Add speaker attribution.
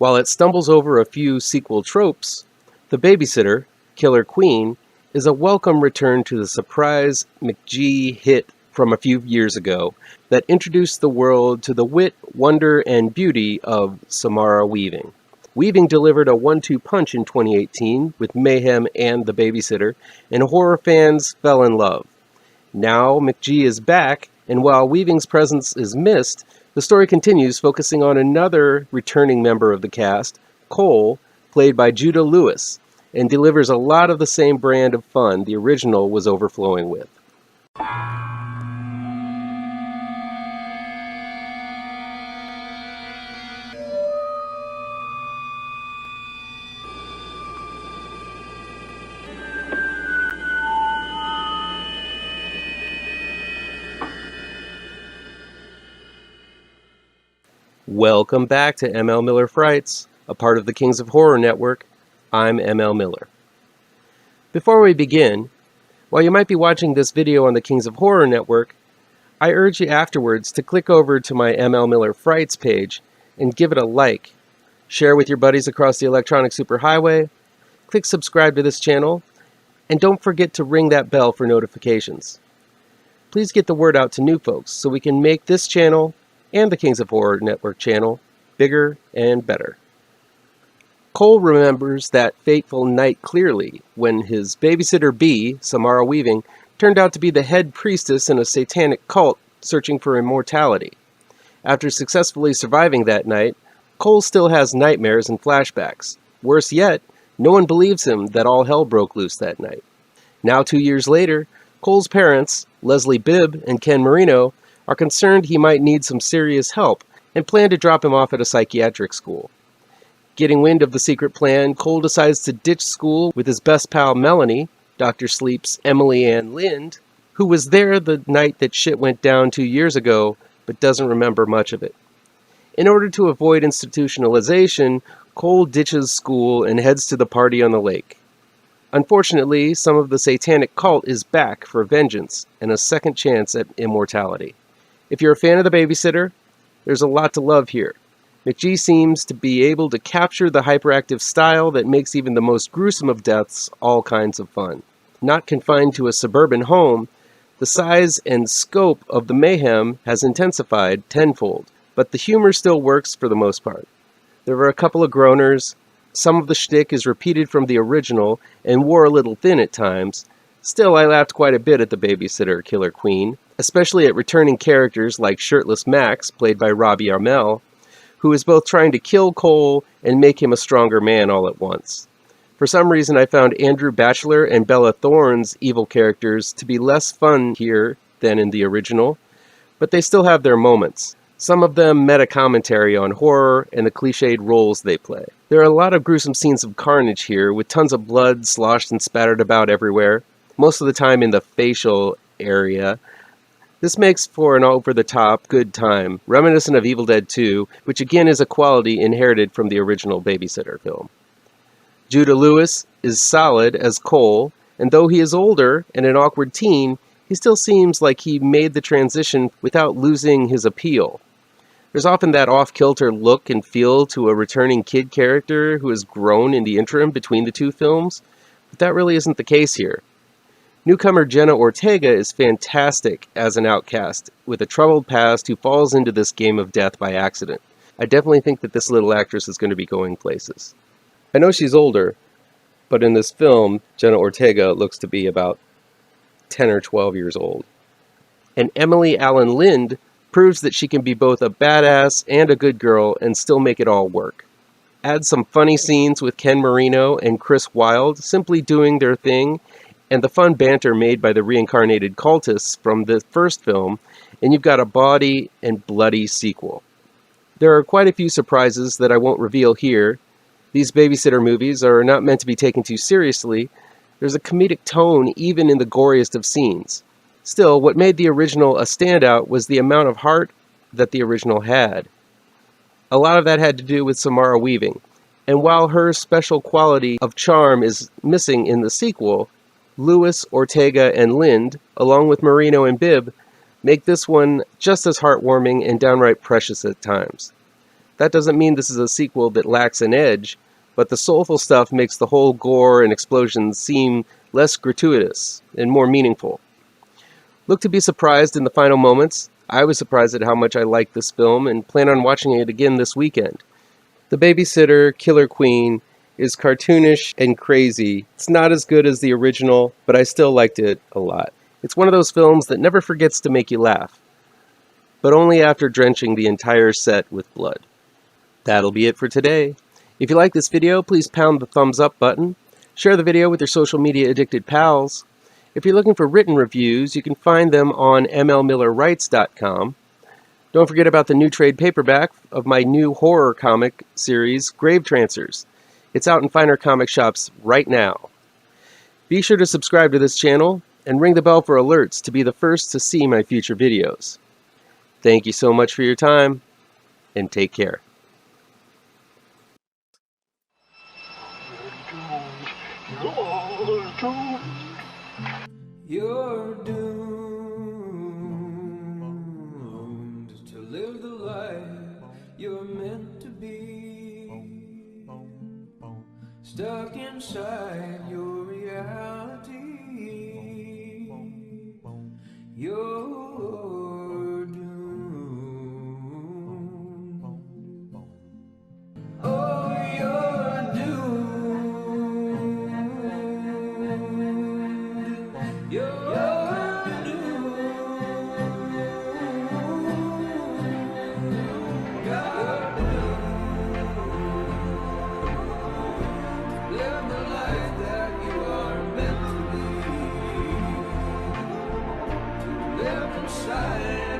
Speaker 1: While it stumbles over a few sequel tropes, The Babysitter, Killer Queen, is a welcome return to the surprise McG hit from a few years ago that introduced the world to the wit, wonder, and beauty of Samara Weaving. Weaving delivered a 1-2 punch in 2018 with Mayhem and The Babysitter, and horror fans fell in love. Now McG is back, and while Weaving's presence is missed, the story continues, focusing on another returning member of the cast, Cole, played by Judah Lewis, and delivers a lot of the same brand of fun the original was overflowing with. Welcome back to ML Miller Frights, a part of the Kings of Horror Network. I'm ML Miller. Before we begin, while you might be watching this video on the Kings of Horror Network, I urge you afterwards to click over to my ML Miller Frights page and give it a like. Share with your buddies across the electronic superhighway, click subscribe to this channel, and don't forget to ring that bell for notifications. Please get the word out to new folks so we can make this channel and the Kings of Horror Network channel bigger and better. Cole remembers that fateful night clearly when his babysitter B, Samara Weaving, turned out to be the head priestess in a satanic cult searching for immortality. After successfully surviving that night, Cole still has nightmares and flashbacks. Worse yet, no one believes him that all hell broke loose that night. Now 2 years later, Cole's parents, Leslie Bibb and Ken Marino, are concerned he might need some serious help and plan to drop him off at a psychiatric school. Getting wind of the secret plan, Cole decides to ditch school with his best pal Melanie, Dr. Sleep's Emily Ann Lind, who was there the night that shit went down 2 years ago, but doesn't remember much of it. In order to avoid institutionalization, Cole ditches school and heads to the party on the lake. Unfortunately, some of the satanic cult is back for vengeance and a second chance at immortality. If you're a fan of The Babysitter, there's a lot to love here. McG seems to be able to capture the hyperactive style that makes even the most gruesome of deaths all kinds of fun. Not confined to a suburban home, the size and scope of the mayhem has intensified tenfold, but the humor still works for the most part. There are a couple of groaners, some of the shtick is repeated from the original and wore a little thin at times. Still, I laughed quite a bit at The Babysitter, Killer Queen, especially at returning characters like Shirtless Max, played by Robbie Amell, who is both trying to kill Cole and make him a stronger man all at once. For some reason, I found Andrew Batchelor and Bella Thorne's evil characters to be less fun here than in the original, but they still have their moments. Some of them meta-commentary on horror and the cliched roles they play. There are a lot of gruesome scenes of carnage here, with tons of blood sloshed and spattered about everywhere, most of the time in the facial area. This makes for an over-the-top good time, reminiscent of Evil Dead 2, which again is a quality inherited from the original Babysitter film. Judah Lewis is solid as Cole, and though he is older and an awkward teen, he still seems like he made the transition without losing his appeal. There's often that off-kilter look and feel to a returning kid character who has grown in the interim between the two films, but that really isn't the case here. Newcomer Jenna Ortega is fantastic as an outcast, with a troubled past who falls into this game of death by accident. I definitely think that this little actress is going to be going places. I know she's older, but in this film, Jenna Ortega looks to be about 10 or 12 years old. And Emily Allen Lind proves that she can be both a badass and a good girl and still make it all work. Add some funny scenes with Ken Marino and Chris Wilde simply doing their thing, and the fun banter made by the reincarnated cultists from the first film, and you've got a bawdy and bloody sequel. There are quite a few surprises that I won't reveal here. These Babysitter movies are not meant to be taken too seriously. There's a comedic tone even in the goriest of scenes. Still, what made the original a standout was the amount of heart that the original had. A lot of that had to do with Samara Weaving, and while her special quality of charm is missing in the sequel, Lewis, Ortega, and Lind, along with Marino and Bibb, make this one just as heartwarming and downright precious at times. That doesn't mean this is a sequel that lacks an edge, but the soulful stuff makes the whole gore and explosions seem less gratuitous and more meaningful. Look to be surprised in the final moments. I was surprised at how much I liked this film and plan on watching it again this weekend. The Babysitter, Killer Queen is cartoonish and crazy. It's not as good as the original, but I still liked it a lot. It's one of those films that never forgets to make you laugh, but only after drenching the entire set with blood. That'll be it for today. If you like this video, please pound the thumbs up button. Share the video with your social media addicted pals. If you're looking for written reviews, you can find them on mlmillerwrites.com. Don't forget about the new trade paperback of my new horror comic series, Grave Trancers. It's out in finer comic shops right now. Be sure to subscribe to this channel and ring the bell for alerts to be the first to see my future videos. Thank you so much for your time, and take care.
Speaker 2: You're doomed to live the life you're meant to be, stuck inside your reality. You're doomed. Oh, you're doomed. You're doomed. You're doomed. Live the life that you are meant to be. Live inside